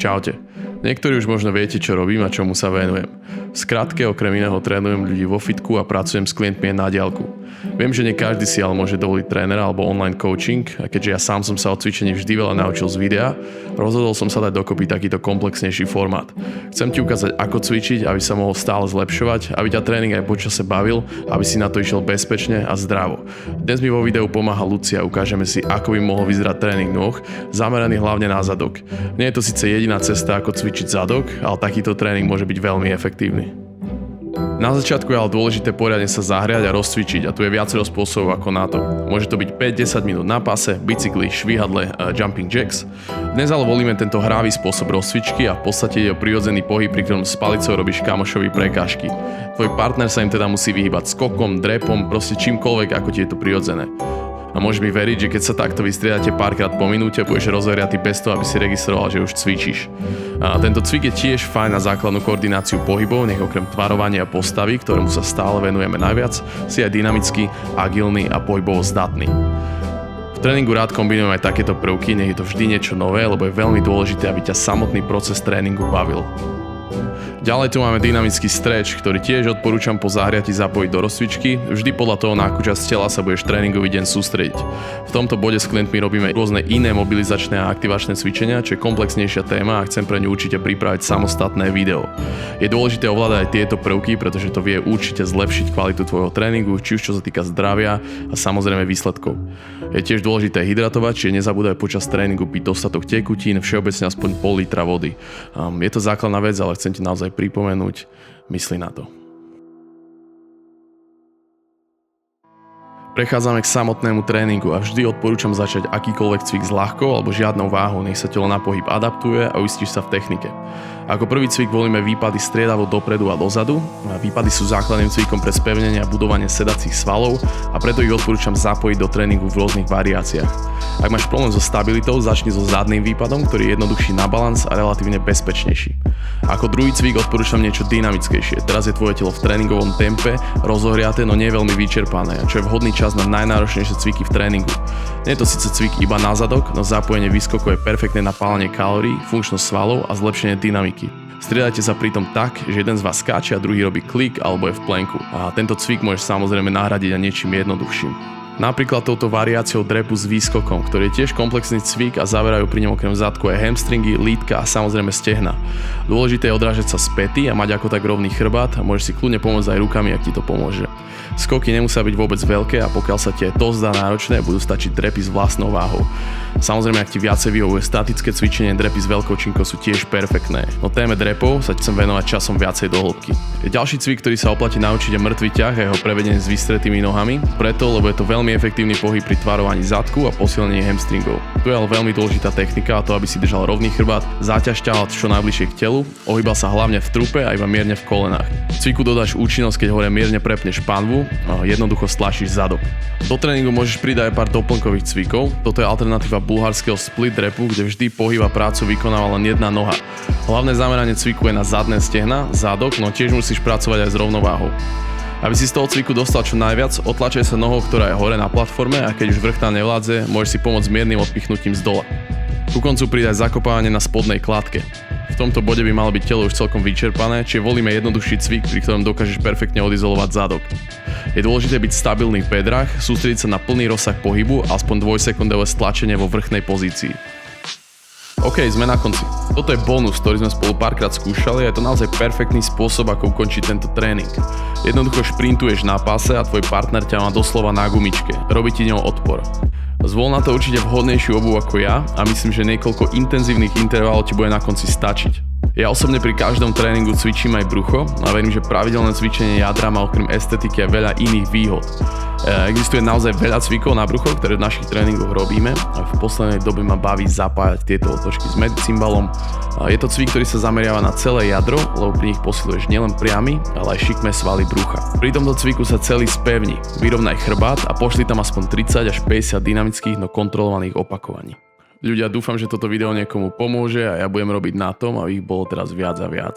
Čaute. Niektorí už možno viete, čo robím a čomu sa venujem. V skratke, okrem iného trénujem ľudí vo fitku a pracujem s klientmi na diaľku. Viem, že nie každý si ale môže dovoliť trénera alebo online coaching, a keďže ja sám som sa o cvičení vždy veľa naučil z videa, rozhodol som sa dať dokopy takýto komplexnejší formát. Chcem ti ukázať, ako cvičiť, aby sa mohol stále zlepšovať, aby ťa tréning aj počase bavil, aby si na to išiel bezpečne a zdravo. Dnes mi vo videu pomáha Lucia, ukážeme si, ako by mohol vyzerať tréning nôh, zameraný hlavne na zadok. Nie je to síce jediná cesta, ako cvičiť zadok, ale takýto tréning môže byť veľmi efektívny. Na začiatku je ale dôležité poriadne sa zahriať a rozcvičiť a tu je viacero spôsobov ako na to. Môže to byť 5-10 minút na páse, bicykli, švihadle, jumping jacks. Dnes ale volíme tento hravý spôsob rozcvičky a v podstate ide o prirodzený pohyb, pri ktorom s palicou robíš kamošovi prekážky. Tvoj partner sa im teda musí vyhýbať skokom, drepom, proste čímkoľvek, ako ti je to prirodzené. A môžeš mi veriť, že keď sa takto vystriedate párkrát po minúte, budeš rozohriatý bez toho, aby si registroval, že už cvičíš. A tento cvik je tiež fajn na základnú koordináciu pohybov, nech okrem tvarovania a postavy, ktorému sa stále venujeme najviac, si aj dynamický, agilný a pohybovo zdatný. V tréningu rád kombinujem aj takéto prvky, nech je to vždy niečo nové, lebo je veľmi dôležité, aby ťa samotný proces tréningu bavil. Ďalej tu máme dynamický stretch, ktorý tiež odporúčam po zahriati zapojiť do rozcvičky, vždy podľa toho, na akú časť tela sa budeš tréningový deň sústrediť. V tomto bode s klientmi robíme rôzne iné mobilizačné a aktivačné cvičenia, čo je komplexnejšia téma a chcem pre ňu určite pripraviť samostatné video. Je dôležité ovládať aj tieto prvky, pretože to vie určite zlepšiť kvalitu tvojho tréningu, či už čo sa týka zdravia a samozrejme výsledkov. Je tiež dôležité hydratovať, čiže nezabúdaj počas tréningu piť dostatok tekutín, všeobecne aspoň pol litra vody. Je to základná vec, ale chcem ti naozaj pripomenúť, mysli na to. Prechádzame k samotnému tréningu a vždy odporúčam začať akýkoľvek cvik s ľahkou alebo žiadnou váhou, nech sa telo na pohyb adaptuje a uistíš sa v technike. Ako prvý cvik volíme výpady striedavo dopredu a dozadu. Výpady sú základným cvikom pre spevnenie a budovanie sedacích svalov a preto ich odporúčam zapojiť do tréningu v rôznych variáciách. Ak máš problém so stabilitou, začni so zadným výpadom, ktorý je jednoduchší na balans a relatívne bezpečnejší. Ako druhý cvik odporúčam niečo dynamickejšie. Teraz je tvoje telo v tréningovom tempe, rozohriaté, no nie veľmi vyčerpané, čo je vhodný čas na najnáročnejšie cviky v tréningu. Nie je to síce cvik iba na zadok, no zapojenie výskokov je perfektné na pálenie kalórií, funkčnosť svalov a zlepšenie dynamiky. Striedajte sa pritom tak, že jeden z vás skáče a druhý robí klik alebo je v plenku. A tento cvik môžeš samozrejme nahradiť aj niečím jednoduchším. Napríklad touto variáciou drepu s výskokom, ktorý je tiež komplexný cvik a zaverajú pri ňom okrem zadku aj hamstringy, lítka a samozrejme stehna. Dôležité je odrážať sa späty a mať ako tak rovný chrbát a môžeš si kľudne pomôcť aj rukami, ak ti to pomôže. Skoky nemusia byť vôbec veľké a pokiaľ sa ti to zdá náročné, budú stačiť drepy s vlastnou váhou. Samozrejme, ak ti viacej vyhovuje statické cvičenie, drepy s veľkou činkou sú tiež perfektné. No téme drepov sa chcem venovať časom viacej do hĺbky. Ďalší cvik, ktorý sa oplatí naučiť, je mŕtvy ťah a jeho prevedenie s vystretými nohami, preto lebo je to veľmi efektívny pohyb pri tvarovaní zadku a posilnení hamstringov. Tu je ale veľmi dôležitá technika a to, aby si držal rovný chrbát, záťaž ťahal čo najbližšie k telu, ohýbal sa hlavne v trupe a iba mierne v kolenách. Cviku dodáš účinnosť, keď hore mierne prepneš panvu a jednoducho stlačíš zadok. Do tréningu môžeš pridať aj pár doplnkových cvikov. Toto je alternatíva bulharského split drepu, kde vždy pohyb a prácu vykonáva len jedna noha. Hlavné zameranie cviku je na zadné stehna, zadok, no tiež musíš pracovať aj s rovnováhou. Aby si z toho cviku dostal čo najviac, otlačaj sa nohou, ktorá je hore na platforme a keď už vrchná nevládze, môžeš si pomôcť miernym odpichnutím z dola. Ku koncu pridaj zakopávanie na spodnej kladke. V tomto bode by malo byť telo už celkom vyčerpané, čiže volíme jednoduchší cvik, pri ktorom dokážeš perfektne odizolovať zadok. Je dôležité byť stabilný v bedrách, sústrediť sa na plný rozsah pohybu a aspoň 2-sekundové stlačenie vo vrchnej pozícii. OK, sme na konci. Toto je bonus, ktorý sme spolu párkrát skúšali a je to naozaj perfektný spôsob, ako ukončiť tento tréning. Jednoducho šprintuješ na páse a tvoj partner ťa má doslova na gumičke. Robí ti ňou odpor. Zvol na to určite vhodnejšiu obuv ako ja a myslím, že niekoľko intenzívnych intervalov ti bude na konci stačiť. Ja osobne pri každom tréningu cvičím aj brucho a verím, že pravidelné cvičenie jadra má okrem estetiky aj veľa iných výhod. Existuje naozaj veľa cvikov na brucho, ktoré v našich tréningoch robíme a v poslednej dobe ma baví zapájať tieto otočky s medicimbalom. Je to cvik, ktorý sa zameriava na celé jadro, lebo pri nich posiluješ nielen priamy, ale aj šikmé svaly brucha. Pri tomto cviku sa celý spevni, vyrovnaj chrbát a pošli tam aspoň 30 až 50 dynamických, no kontrolovaných opakovaní. Ľudia, dúfam, že toto video niekomu pomôže a ja budem robiť na tom, aby ich bolo teraz viac a viac.